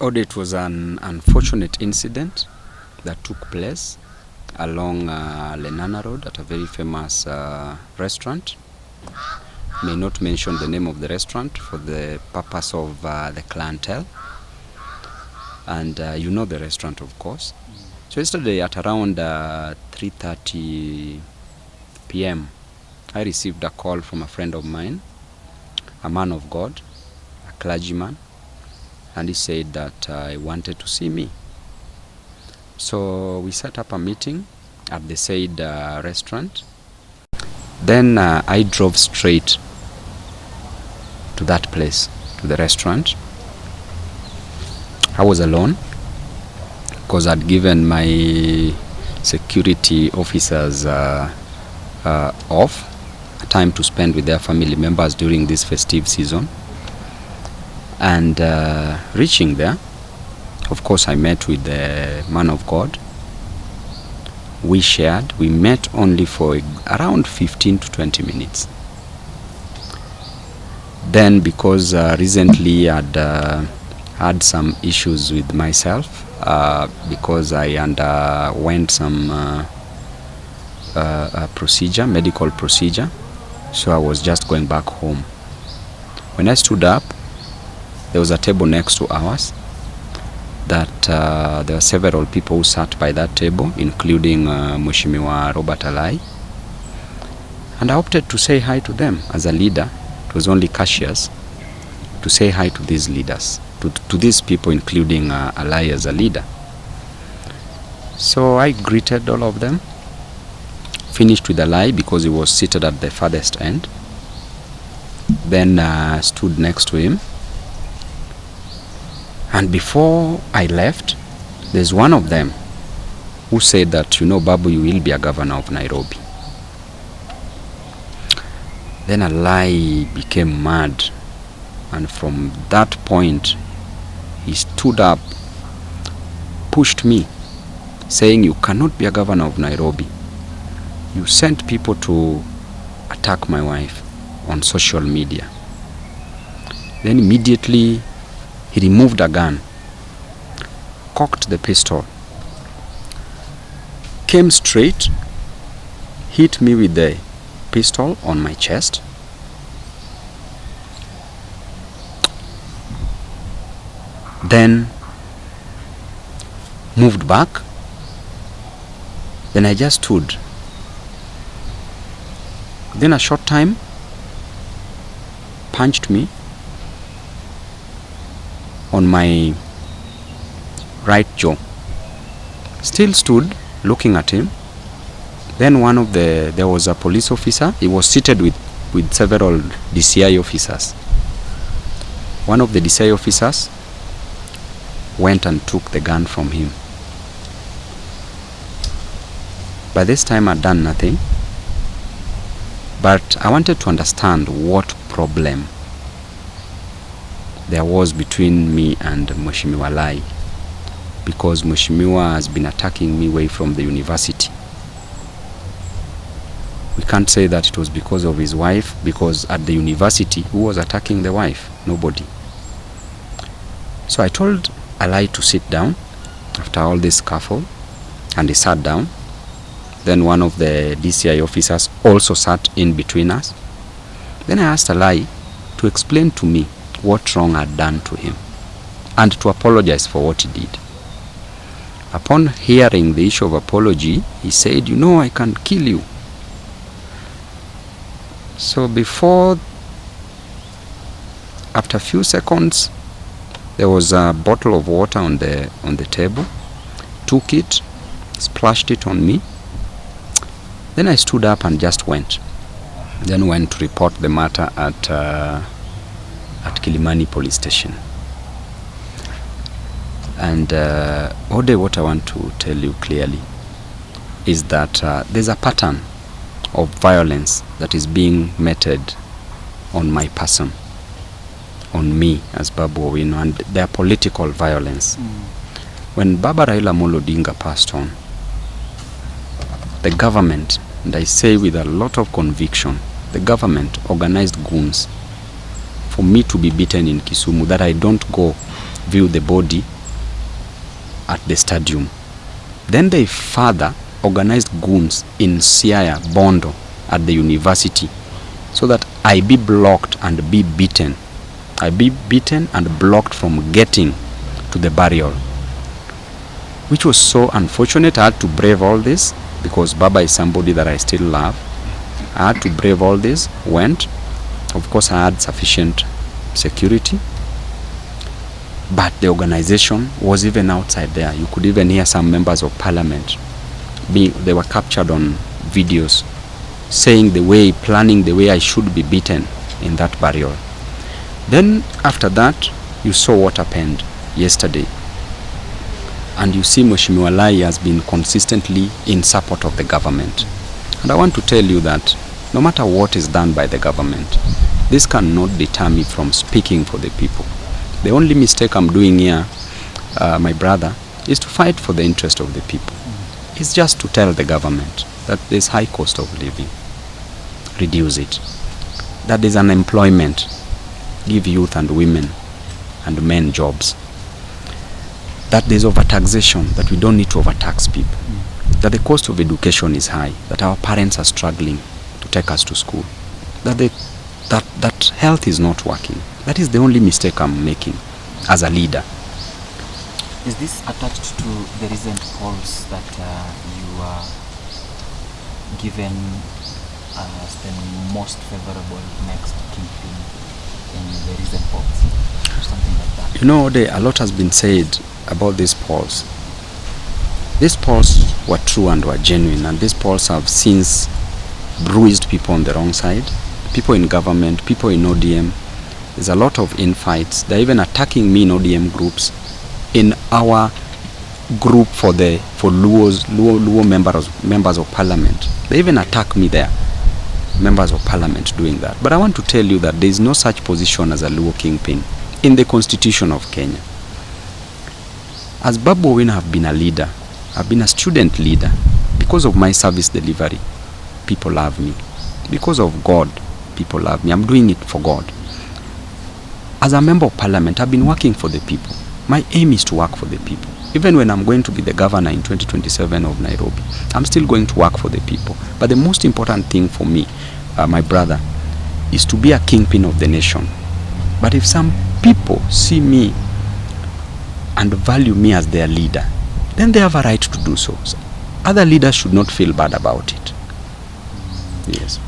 It was an unfortunate incident that took place along Lenana Road at a very famous restaurant. May not mention the name of the restaurant for the purpose of the clientele. And you know the restaurant, of course. So yesterday at around 3:30 p.m. I received a call from a friend of mine, a man of God, a clergyman, and he said that he wanted to see me. So we set up a meeting at the said restaurant. Then I drove straight to that place, to the restaurant. I was alone because I'd given my security officers off, a time to spend with their family members during this festive season. And reaching there, of course, I met with the man of God. We shared. We met only for around 15 to 20 minutes. Then, because recently I'd had some issues with myself, because I underwent some procedure, medical procedure, so I was just going back home. When I stood up, there was a table next to ours that there were several people who sat by that table, including MCA Robert Alai. And I opted to say hi to them as a leader. It was only courteous to say hi to these leaders, to these people, including Alai as a leader. So I greeted all of them, finished with Alai because he was seated at the farthest end. Then stood next to him. And before I left, there's one of them who said that, you know, Babu, you will be a governor of Nairobi. Then Alai became mad. And from that point, he stood up, pushed me, saying, you cannot be a governor of Nairobi. You sent people to attack my wife on social media. Then immediately, he removed a gun, cocked the pistol, came straight, hit me with the pistol on my chest. Then moved back. Then I just stood. Then a short time, punched me on my right jaw. Still stood looking at him. Then there was a police officer. He was seated with several DCI officers. One of the DCI officers went and took the gun from him. By this time I'd done nothing, but I wanted to understand what problem there was between me and MCA Alai, because MCA has been attacking me way from the university. We can't say that it was because of his wife, because at the university, who was attacking the wife? Nobody. So I told Alai to sit down after all this scuffle, and he sat down. Then one of the DCI officers also sat in between us. Then I asked Alai to explain to me what wrong I'd done to him and to apologize for what he did. Upon hearing the issue of apology, he said, you know, I can kill you. So after a few seconds, there was a bottle of water on the table. Took it, splashed it on me. Then I stood up and just went. Then went to report the matter at Kilimani police station. And what I want to tell you clearly is that there's a pattern of violence that is being meted on my person, on me as Babu Owino, and their political violence. When Baba Raila Amolo Odinga passed on, the government, and I say with a lot of conviction, the government organized goons for me to be beaten in Kisumu, that I don't go view the body at the stadium. Then they further organized goons in Siaya, Bondo, at the university, so that I be blocked and be beaten. I be beaten and blocked from getting to the burial, which was so unfortunate. I had to brave all this because Baba is somebody that I still love. I had to brave all this, went. Of course, I had sufficient security, but the organization was even outside there. You could even hear some members of parliament. They were captured on videos saying planning the way I should be beaten in that burial. Then after that, you saw what happened yesterday. And you see Mheshimiwa Alai has been consistently in support of the government. And I want to tell you that no matter what is done by the government, this cannot deter me from speaking for the people. The only mistake I'm doing here, my brother, is to fight for the interest of the people. It's just to tell the government that there's high cost of living, reduce it. That there's unemployment, give youth and women and men jobs. That there's overtaxation, that we don't need to overtax people. That the cost of education is high, that our parents are struggling to take us to school. That health is not working. That is the only mistake I'm making as a leader. Is this attached to the recent polls that you are given as the most favorable next kingpin in the recent polls, or something like that? You know, a lot has been said about these polls. These polls were true and were genuine, and these polls have since bruised people on the wrong side, people in government, people in ODM. There's a lot of infights. They're even attacking me in ODM groups. In our group for Luo members of parliament, they even attack me there, members of parliament doing that. But I want to tell you that there is no such position as a Luo kingpin in the constitution of Kenya. As Babu Owino, have been a leader, I've been a student leader. Because of my service delivery, people love me. Because of God, people love me. I'm doing it for God. As a member of parliament, I've been working for the people. My aim is to work for the people. Even when I'm going to be the governor in 2027 of Nairobi, I'm still going to work for the people. But the most important thing for me, my brother, is to be a kingpin of the nation. But if some people see me and value me as their leader, then they have a right to do so. Other leaders should not feel bad about it. Yes.